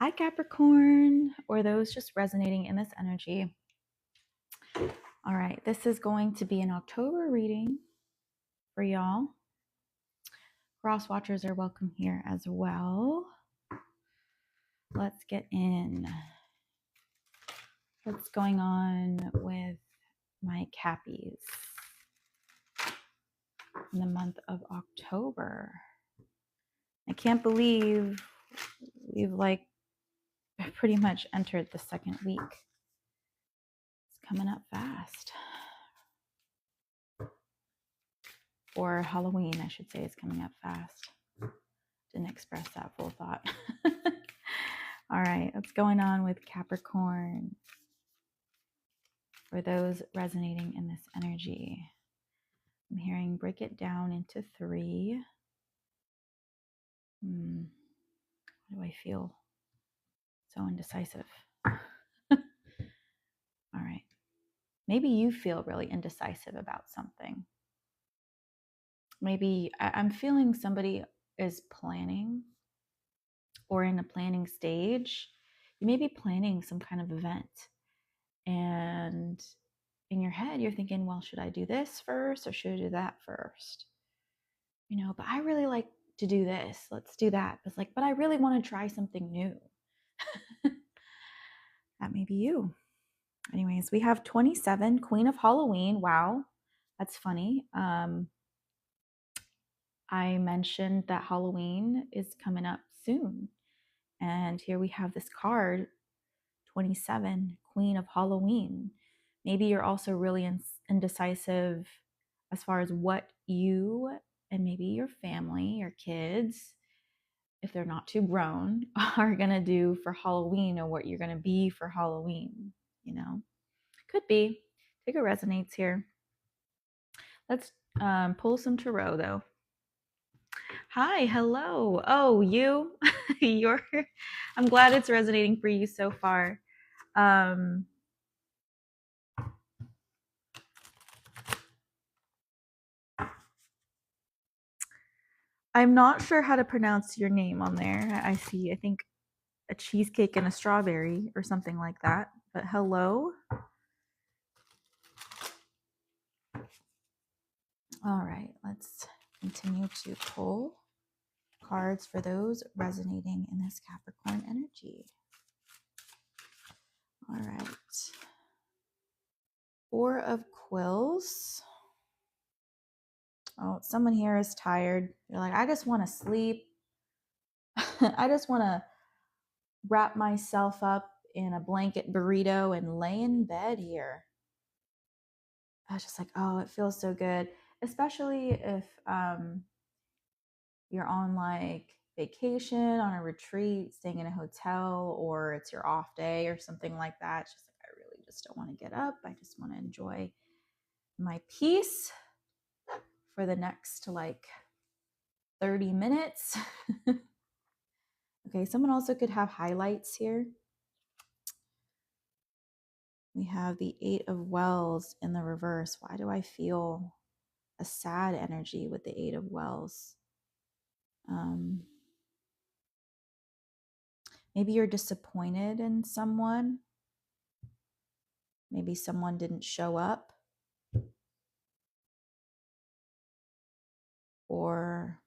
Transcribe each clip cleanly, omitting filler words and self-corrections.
Hi, Capricorn, or those just resonating in this energy. All right, this is going to be an October reading for y'all. Cross watchers are welcome here as well. Let's get in. What's going on with my Cappies in the month of October? I can't believe we've pretty much entered the second week. It's coming up fast. Or Halloween, I should say, is coming up fast. Didn't express that full thought. All right, what's going on with Capricorn? For those resonating in this energy, I'm hearing break it down into 3. How do I feel? So indecisive. All right. Maybe you feel really indecisive about something. Maybe I'm feeling somebody is planning or in a planning stage. You may be planning some kind of event, and in your head you're thinking, well, should I do this first or should I do that first? But I really like to do this. Let's do that. It's like, but I really want to try something new. That may be you. Anyways, we have 27, Queen of Halloween. Wow, that's funny. I mentioned that Halloween is coming up soon. And here we have this card, 27, Queen of Halloween. Maybe you're also really indecisive as far as what you and maybe your family, your kids, if they're not too grown, are going to do for Halloween, or what you're going to be for Halloween. Could be. Take a resonates here. Let's pull some tarot though. Hi, hello. Oh, you? I'm glad it's resonating for you so far. I'm not sure how to pronounce your name on there. I think a cheesecake and a strawberry or something like that. But hello. All right, let's continue to pull cards for those resonating in this Capricorn energy. All right. 4 of Quills. Oh, someone here is tired. You're like, I just want to sleep. I just want to wrap myself up in a blanket burrito and lay in bed here. I was just like, oh, it feels so good. Especially if you're on like vacation, on a retreat, staying in a hotel, or it's your off day or something like that. It's just like, I really just don't want to get up. I just want to enjoy my peace for the next like 30 minutes. Okay, someone also could have highlights here. We have the 8 of Wells in the reverse. Why do I feel a sad energy with the 8 of Wells? Maybe you're disappointed in someone. Maybe someone didn't show up. Or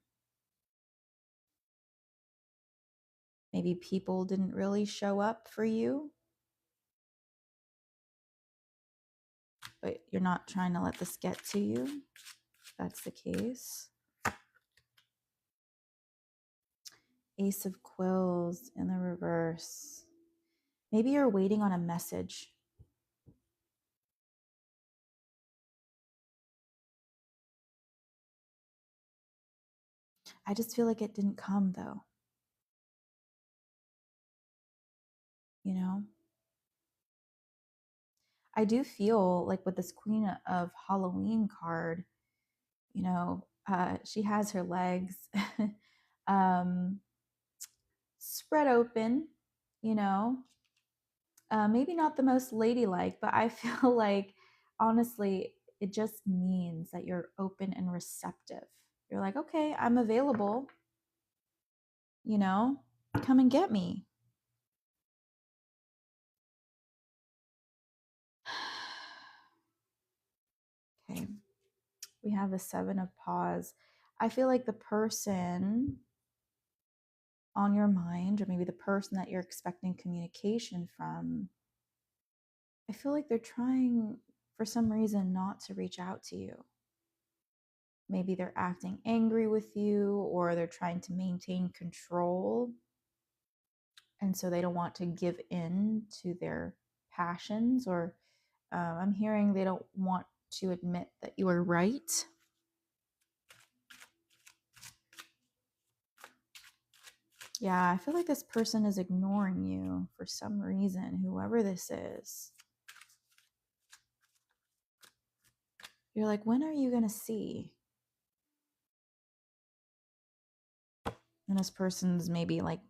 maybe people didn't really show up for you. But you're not trying to let this get to you, if that's the case. Ace of Quills in the reverse. Maybe you're waiting on a message. I just feel like it didn't come though. I do feel like with this Queen of Halloween card, she has her legs spread open, maybe not the most ladylike, but I feel like honestly, it just means that you're open and receptive. You're like, okay, I'm available, come and get me. Okay. We have the Seven of Paws. I feel like the person on your mind, or maybe the person that you're expecting communication from, I feel like they're trying for some reason not to reach out to you. Maybe they're acting angry with you, or they're trying to maintain control. And so they don't want to give in to their passions, or I'm hearing they don't want to admit that you are right. Yeah, I feel like this person is ignoring you for some reason, whoever this is. You're like, when are you going to see? And this person's maybe like,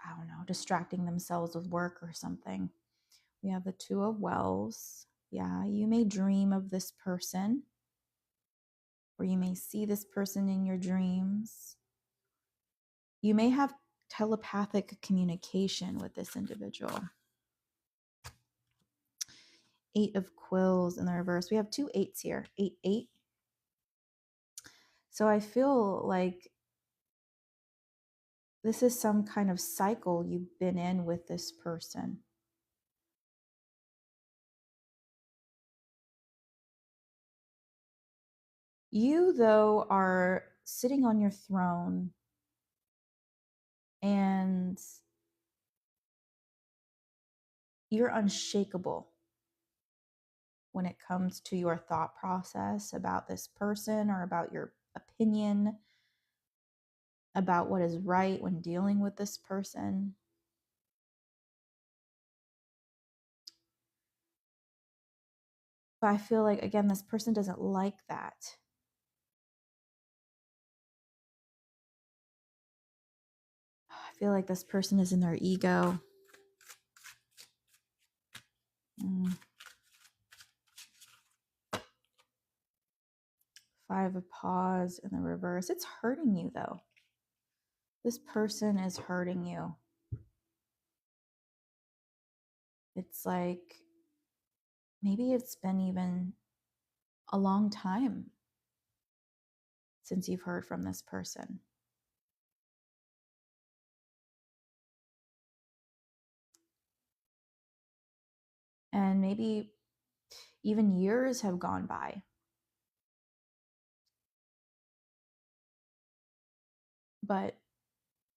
I don't know, distracting themselves with work or something. We have the Two of Wells. Yeah, you may dream of this person, or you may see this person in your dreams. You may have telepathic communication with this individual. Eight of Quills in the reverse. We have two eights here. 8, 8. So I feel like this is some kind of cycle you've been in with this person. You, though, are sitting on your throne and you're unshakable when it comes to your thought process about this person, or about your opinion about what is right when dealing with this person. But I feel like, again, this person doesn't like that. I feel like this person is in their ego. Five of Paws in the reverse. It's hurting you, though. This person is hurting you. It's like maybe it's been even a long time since you've heard from this person. And maybe even years have gone by. But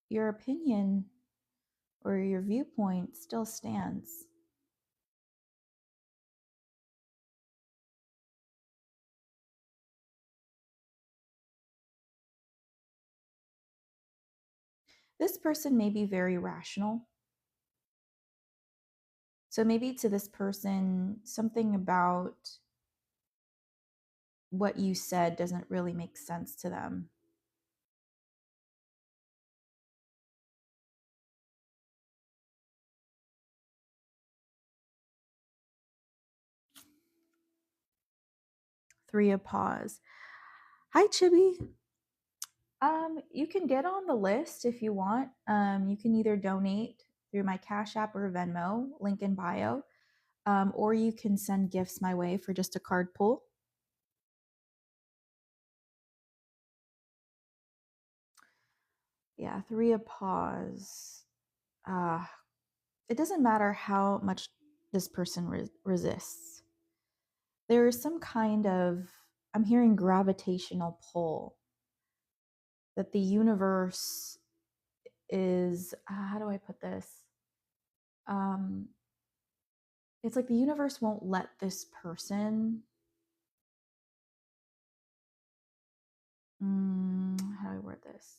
your opinion or your viewpoint still stands. This person may be very rational. So maybe to this person, something about what you said doesn't really make sense to them. Three of Paws. Hi, Chibi. You can get on the list if you want. You can either donate through my Cash App or Venmo, link in bio, or you can send gifts my way for just a card pull. Yeah, Three of Paws. It doesn't matter how much this person resists. There is some kind of, I'm hearing, gravitational pull that the universe is, how do I put this? It's like the universe won't let this person, how do I word this?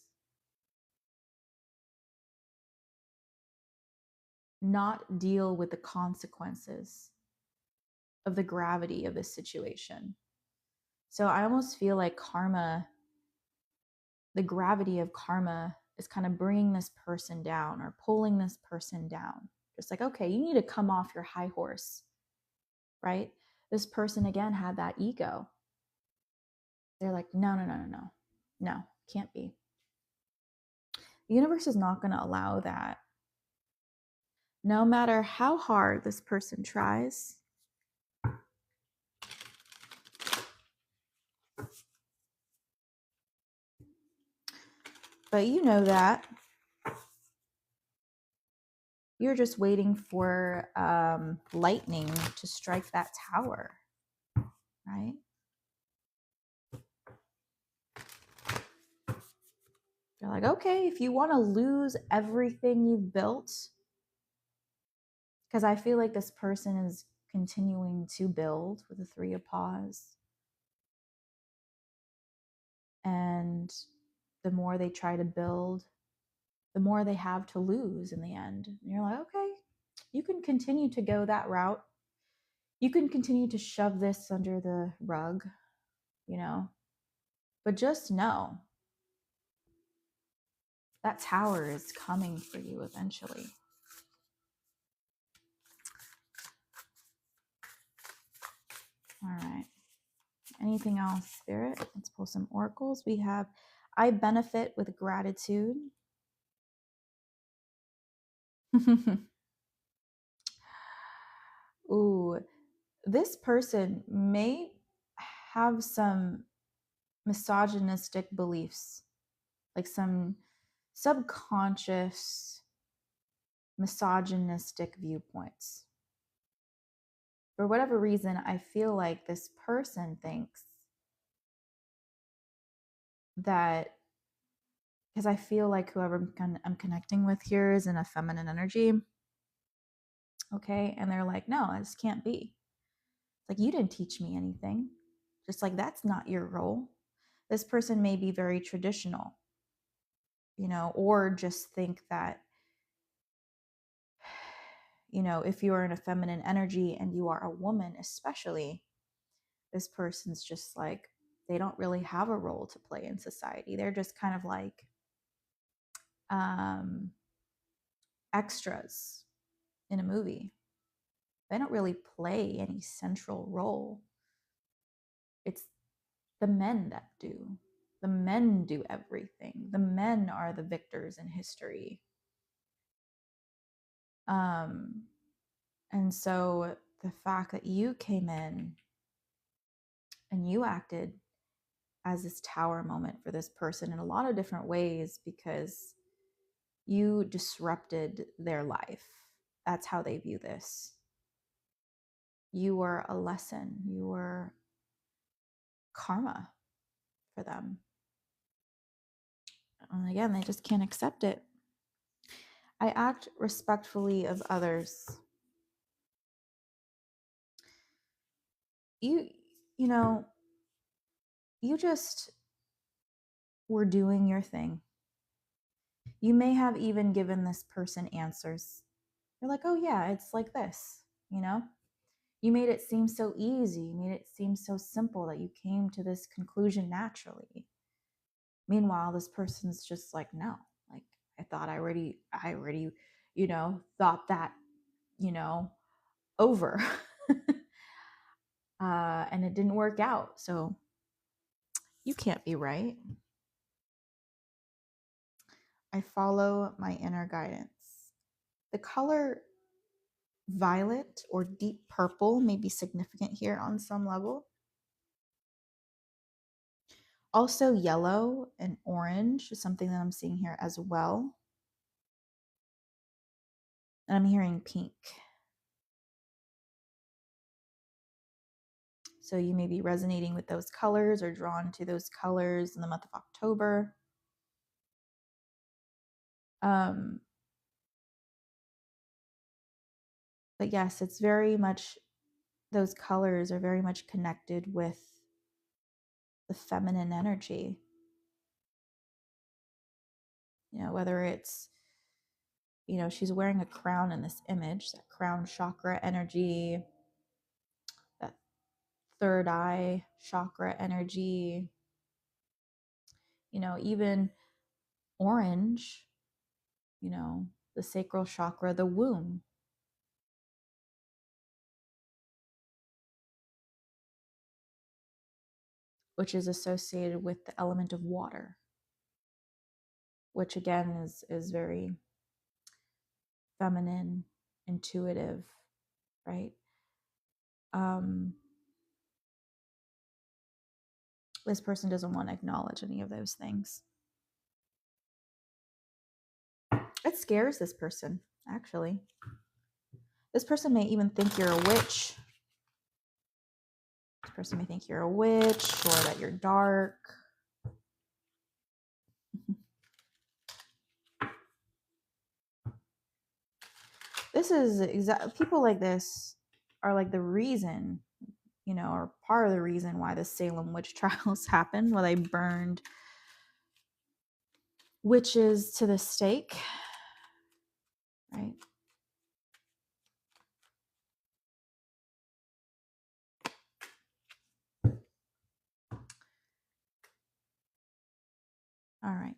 Not deal with the consequences of the gravity of this situation. So I almost feel like karma, the gravity of karma is kind of bringing this person down or pulling this person down. Just like, okay, you need to come off your high horse, right? This person, again, had that ego. They're like, no, can't be. The universe is not going to allow that. No matter how hard this person tries, But you know that. You're just waiting for lightning to strike that tower, right? You're like, okay, if you want to lose everything you've built, because I feel like this person is continuing to build with the Three of Paws. And the more they try to build, the more they have to lose in the end. And you're like, okay, you can continue to go that route. You can continue to shove this under the rug, you know, but just know that tower is coming for you eventually. All right. Anything else, Spirit? Let's pull some oracles. We have I benefit with gratitude. Ooh, this person may have some misogynistic beliefs, like some subconscious misogynistic viewpoints. For whatever reason, I feel like this person thinks that, because I feel like whoever I'm connecting with here is in a feminine energy, okay? And they're like, no, this can't be. It's like, you didn't teach me anything. Just like, that's not your role. This person may be very traditional, you know, or just think that, you know, if you are in a feminine energy and you are a woman, especially, this person's just like, they don't really have a role to play in society. They're just kind of like extras in a movie. They don't really play any central role. It's the men that do. The men do everything. The men are the victors in history. And so the fact that you came in and you acted as this tower moment for this person in a lot of different ways, because you disrupted their life. That's how they view this. You were a lesson. You were karma for them. And again, they just can't accept it. I act respectfully of others. You know, you just were doing your thing. You may have even given this person answers. You're like, oh yeah, it's like this, you know? You made it seem so easy. You made it seem so simple that you came to this conclusion naturally. Meanwhile, this person's just like, no, like I thought I already, you know, thought that, you know, over. And it didn't work out. So you can't be right. I follow my inner guidance. The color violet or deep purple may be significant here on some level. Also, yellow and orange is something that I'm seeing here as well. And I'm hearing pink. So you may be resonating with those colors or drawn to those colors in the month of October. But yes, it's very much, those colors are very much connected with the feminine energy. You know, whether it's, you know, she's wearing a crown in this image, that crown chakra energy, that third eye chakra energy, you know, even orange, you know, the sacral chakra, the womb. Which is associated with the element of water, which again is very feminine, intuitive, right? This person doesn't want to acknowledge any of those things. It scares this person, actually. This person may even think you're a witch. This person may think you're a witch or that you're dark. This is people like this are like the reason, you know, or part of the reason why the Salem witch trials happened, where they burned witches to the stake, right? All right.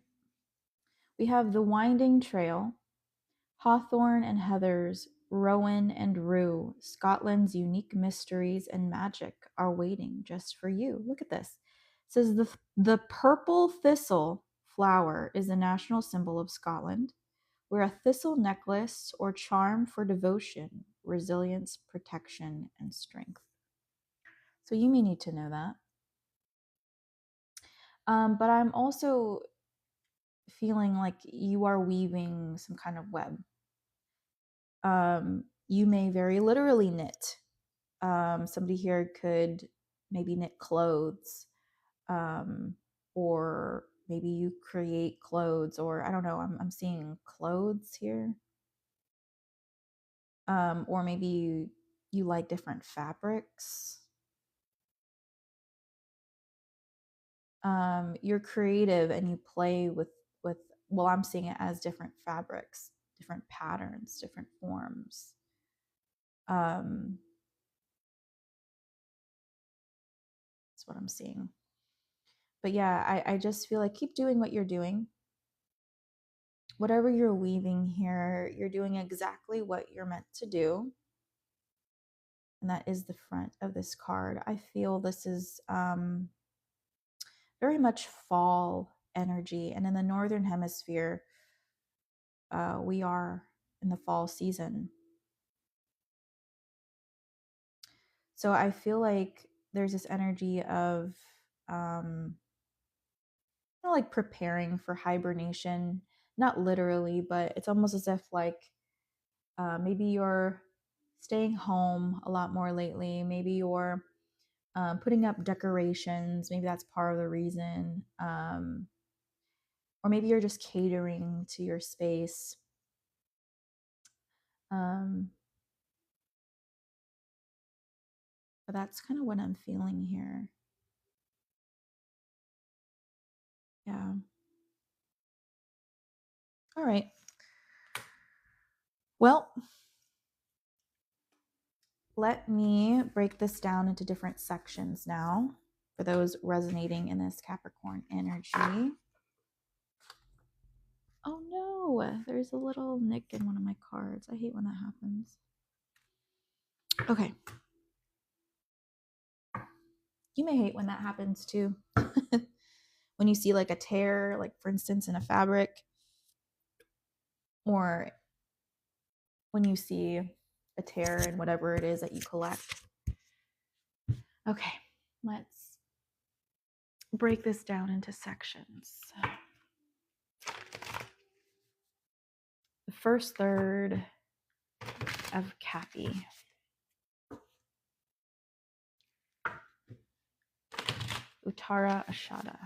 We have the winding trail, hawthorn and heathers, rowan and rue, Scotland's unique mysteries and magic are waiting just for you. Look at this. It says the purple thistle flower is the national symbol of Scotland. Wear a thistle necklace or charm for devotion, resilience, protection, and strength. So you may need to know that. But I'm also feeling like you are weaving some kind of web. You may very literally knit. Somebody here could maybe knit clothes, or maybe you create clothes, or I don't know. I'm seeing clothes here. Or maybe you like different fabrics. You're creative and you play with well, I'm seeing it as different fabrics, different patterns, different forms. That's what I'm seeing. But yeah, I just feel like keep doing what you're doing. Whatever you're weaving here, you're doing exactly what you're meant to do. And that is the front of this card. I feel this is very much fall energy. And in the Northern Hemisphere, we are in the fall season. So I feel like there's this energy of, like preparing for hibernation, not literally, but it's almost as if like maybe you're staying home a lot more lately. Maybe you're putting up decorations. Maybe that's part of the reason. Or maybe you're just catering to your space. But that's kind of what I'm feeling here. Yeah. All right. Well, let me break this down into different sections now for those resonating in this Capricorn energy. Oh no, there's a little nick in one of my cards. I hate when that happens. Okay. You may hate when that happens too. When you see like a tear, like for instance in a fabric, or when you see a tear in whatever it is that you collect. Okay, let's break this down into sections. The first third of Cappy. Uttara Ashada.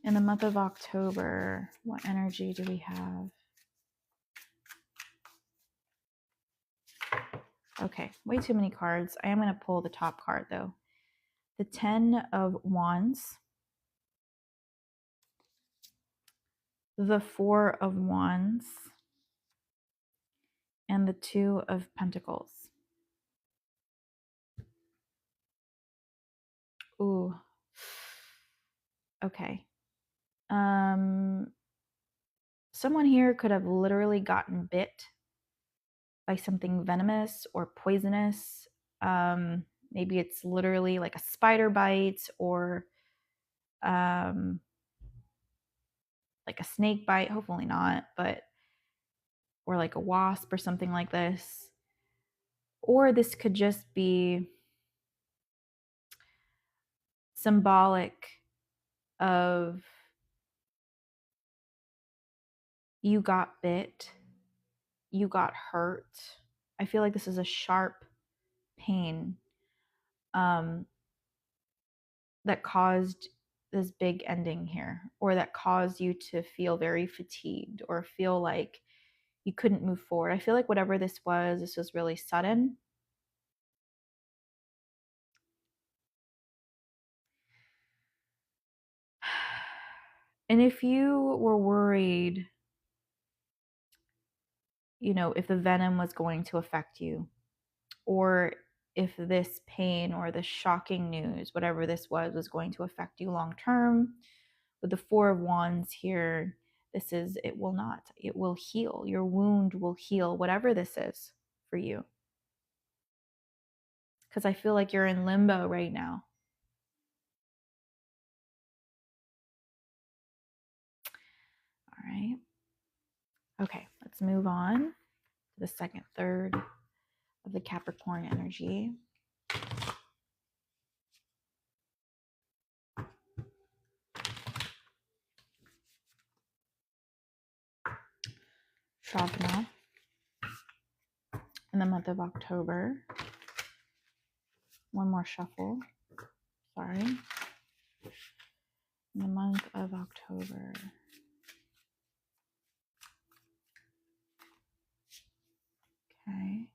In the month of October, what energy do we have? Okay, way too many cards. I am going to pull the top card though. The 10 of Wands. The 4 of Wands. And the 2 of Pentacles. Ooh. Okay. Someone here could have literally gotten bit by something venomous or poisonous. Maybe it's literally like a spider bite, or like a snake bite. Hopefully not, but or like a wasp or something like this. Or this could just be symbolic of you got bit, you got hurt. I feel like this is a sharp pain that caused this big ending here, or that caused you to feel very fatigued or feel like you couldn't move forward. I feel like whatever this was really sudden. And if you were worried, if the venom was going to affect you, or if this pain or this shocking news, whatever this was going to affect you long term, with the Four of Wands here, it will not. It will heal. Your wound will heal, whatever this is for you. Because I feel like you're in limbo right now. All right. Okay, let's move on to the second third of the Capricorn energy. Shravan in the month of October. One more shuffle. Sorry. In the month of October. Okay.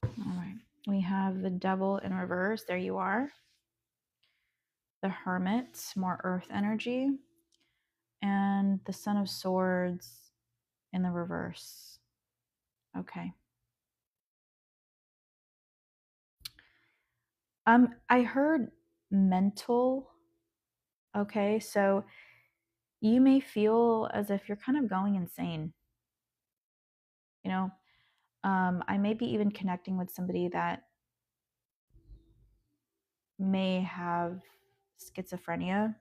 All right. We have the Devil in reverse. There you are. The Hermit, more earth energy. And the Son of Swords in the reverse. Okay. I heard mental. Okay, so you may feel as if you're kind of going insane. I may be even connecting with somebody that may have schizophrenia.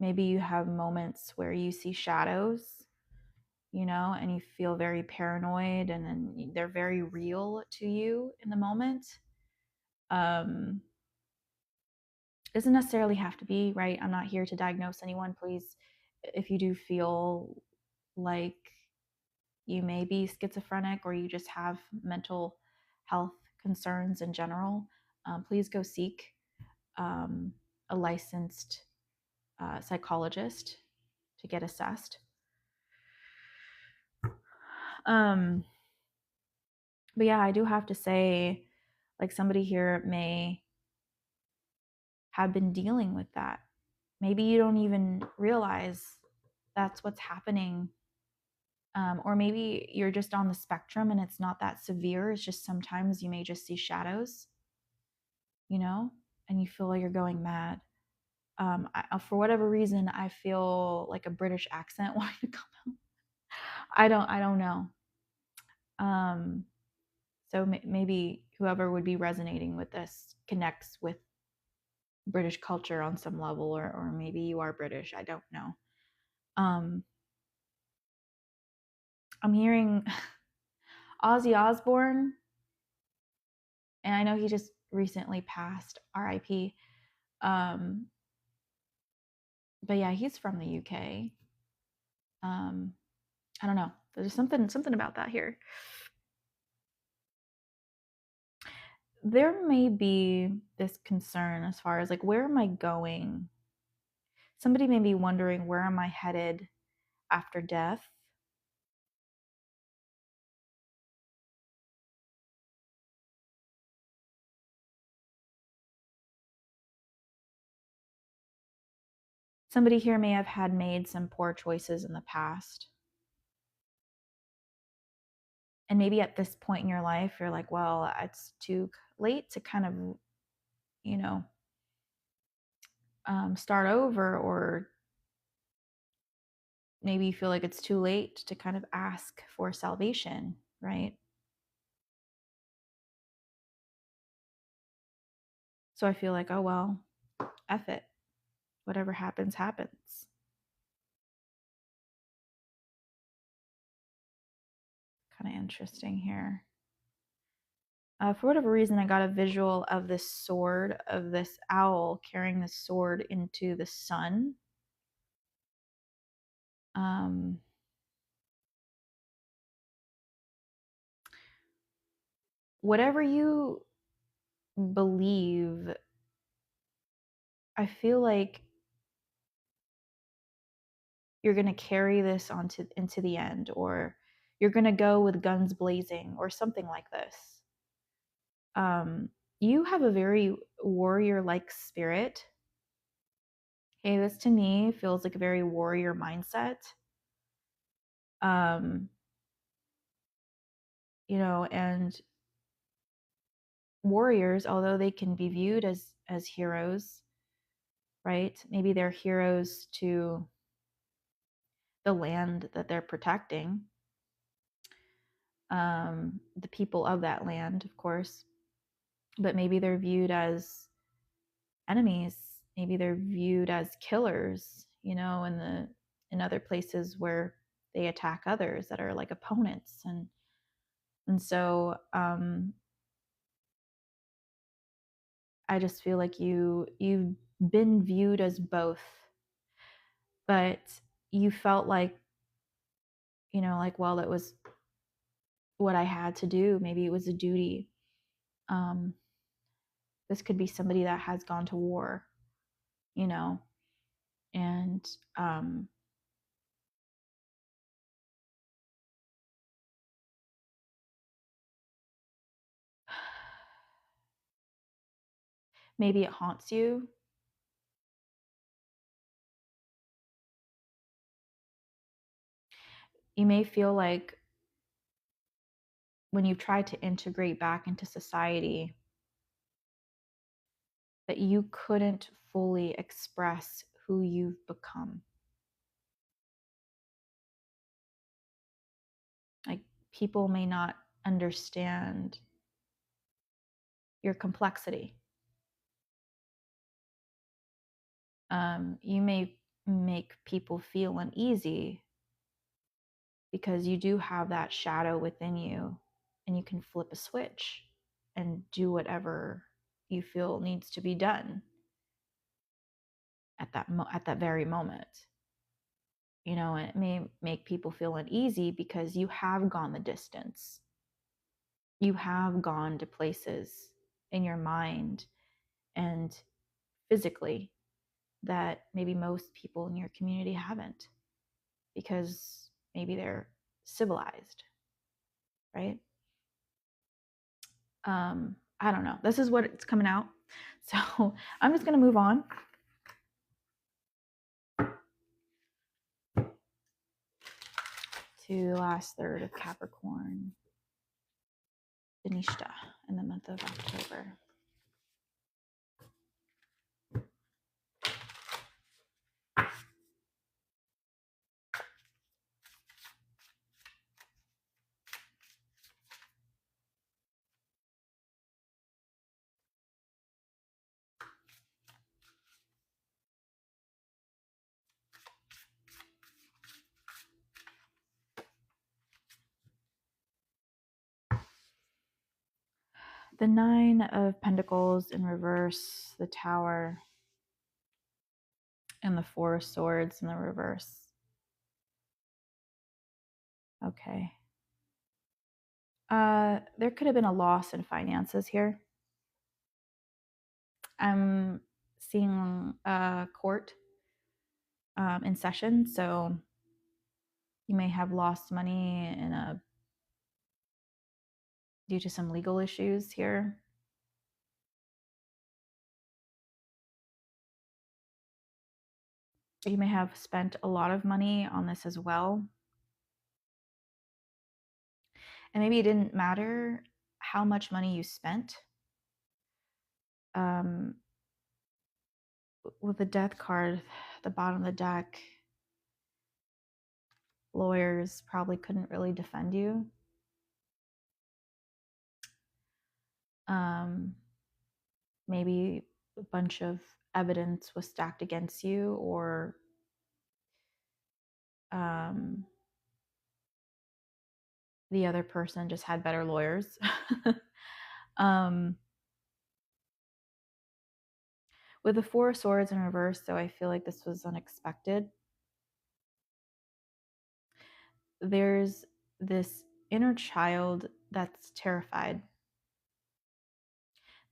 Maybe you have moments where you see shadows, and you feel very paranoid, and then they're very real to you in the moment. Doesn't necessarily have to be, right? I'm not here to diagnose anyone. Please, if you do feel like you may be schizophrenic or you just have mental health concerns in general, please go seek a licensed psychologist to get assessed. But yeah, I do have to say, like, somebody here may have been dealing with that. Maybe you don't even realize that's what's happening. Or maybe you're just on the spectrum and it's not that severe. It's just sometimes you may just see shadows, and you feel like you're going mad. For whatever reason, I feel like a British accent wanting to come out. I don't know. So maybe whoever would be resonating with this connects with British culture on some level, or maybe you are British. I don't know. I'm hearing Ozzy Osbourne, and I know he just recently passed, R.I.P. But yeah, he's from the UK. I don't know. There's something about that here. There may be this concern as far as, like, where am I going? Somebody may be wondering, where am I headed after death? Somebody here may have had made some poor choices in the past. And maybe at this point in your life, you're like, well, it's too late to kind of, start over, or maybe you feel like it's too late to kind of ask for salvation, right? So I feel like, oh, well, F it. Whatever happens, happens. Kind of interesting here. For whatever reason, I got a visual of this sword, of this owl carrying this sword into the sun. Whatever you believe, I feel like you're going to carry this into the end, or you're going to go with guns blazing, or something like this. You have a very warrior-like spirit. Okay, this to me feels like a very warrior mindset. And warriors, although they can be viewed as heroes, right? Maybe they're heroes to the land that they're protecting, the people of that land, of course, but maybe they're viewed as enemies. Maybe they're viewed as killers, in other places where they attack others that are like opponents. And so I just feel like you've been viewed as both, but you felt like, well, it was what I had to do. Maybe it was a duty. This could be somebody that has gone to war, and maybe it haunts you. You may feel like when you try to integrate back into society that you couldn't fully express who you've become. Like, people may not understand your complexity. You may make people feel uneasy because you do have that shadow within you, and you can flip a switch and do whatever you feel needs to be done at that very moment. It may make people feel uneasy because you have gone the distance. You have gone to places in your mind and physically that maybe most people in your community haven't, because maybe they're civilized, right? I don't know. This is what it's coming out. So I'm just going to move on. To the last third of Capricorn, Dhanishtha, in the month of October. The Nine of Pentacles in reverse, the Tower, and the Four of Swords in the reverse. Okay. There could have been a loss in finances here. I'm seeing a court in session, so you may have lost money due to some legal issues here. You may have spent a lot of money on this as well. And maybe it didn't matter how much money you spent. With the Death card, the bottom of the deck, lawyers probably couldn't really defend you. Maybe a bunch of evidence was stacked against you, or the other person just had better lawyers. With the Four of Swords in reverse, though, I feel like this was unexpected. There's this inner child that's terrified,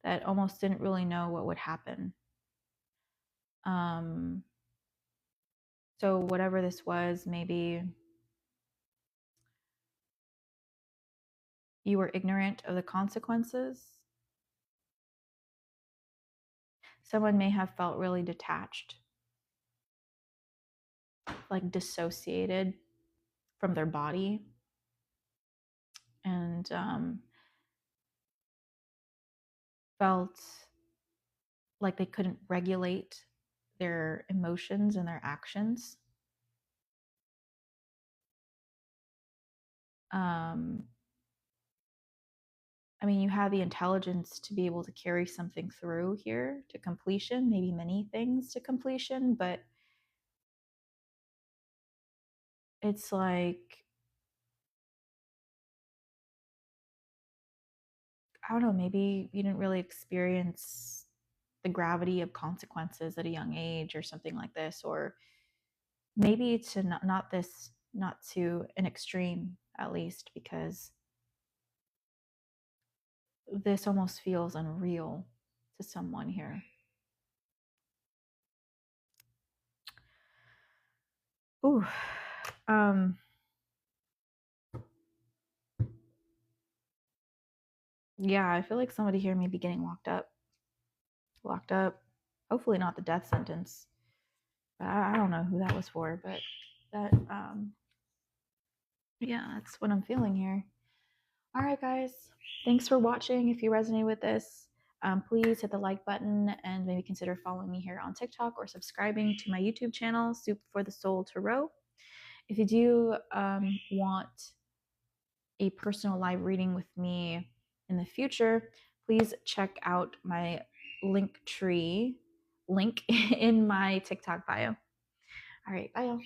that almost didn't really know what would happen. So whatever this was, maybe you were ignorant of the consequences. Someone may have felt really detached, like dissociated from their body, and felt like they couldn't regulate their emotions and their actions. I mean, you have the intelligence to be able to carry something through here to completion, maybe many things to completion, but it's like, I don't know, maybe you didn't really experience the gravity of consequences at a young age or something like this, or maybe to not to an extreme, at least, because this almost feels unreal to someone here. Ooh. Yeah, I feel like somebody here may be getting locked up. Hopefully not the death sentence. I don't know who that was for, but that yeah, that's what I'm feeling here. All right, guys, thanks for watching. If you resonate with this, please hit the like button and maybe consider following me here on TikTok or subscribing to my YouTube channel, Soup for the Soul Tarot. If you do want a personal live reading with me in the future, please check out my link in my TikTok bio. All right, bye, y'all.